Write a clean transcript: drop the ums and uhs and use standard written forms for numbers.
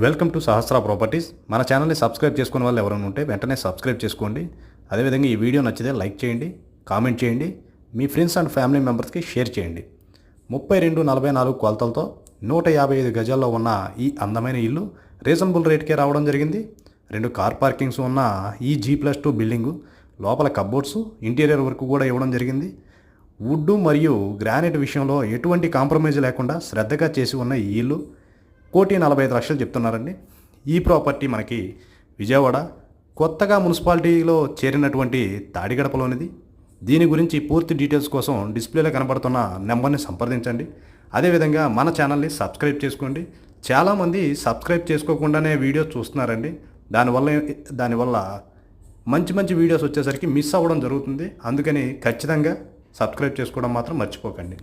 Welcome to Sahasra properties. మన ఛానల్ని subscribe చేసుకునే వాళ్ళు ఎవరైనా ఉంటే వెంటనే సబ్స్క్రైబ్ చేసుకోండి. అదేవిధంగా ఈ వీడియో నచ్చితే లైక్ చేయండి, కామెంట్ చేయండి, మీ ఫ్రెండ్స్ అండ్ ఫ్యామిలీ మెంబర్స్కి షేర్ చేయండి. 3244 కొలతలతో 155 గజాల్లో ఉన్న ఈ అందమైన ఇల్లు రీజనబుల్ రేట్కే రావడం జరిగింది. 2 కార్ పార్కింగ్స్ ఉన్న ఈ G+2 బిల్డింగు లోపల కబోర్డ్స్, ఇంటీరియర్ వర్క్ కూడా ఇవ్వడం జరిగింది. వుడ్ మరియు గ్రానైట్ విషయంలో ఎటువంటి కాంప్రమైజ్ లేకుండా శ్రద్ధగా చేసి ఉన్న ఈ ఇల్లు 1,45,00,000 చెప్తున్నారండి. ఈ ప్రాపర్టీ మనకి విజయవాడ కొత్తగా మున్సిపాలిటీలో చేరినటువంటి తాడిగడపలోనిది. దీని గురించి పూర్తి డీటెయిల్స్ కోసం డిస్ప్లేలో కనబడుతున్న నెంబర్ని సంప్రదించండి. అదేవిధంగా మన ఛానల్ని సబ్స్క్రైబ్ చేసుకోండి. చాలామంది సబ్స్క్రైబ్ చేసుకోకుండానే వీడియోస్ చూస్తున్నారండి. దానివల్ల మంచి వీడియోస్ వచ్చేసరికి మిస్ అవ్వడం జరుగుతుంది. అందుకని ఖచ్చితంగా సబ్స్క్రైబ్ చేసుకోవడం మాత్రం మర్చిపోకండి.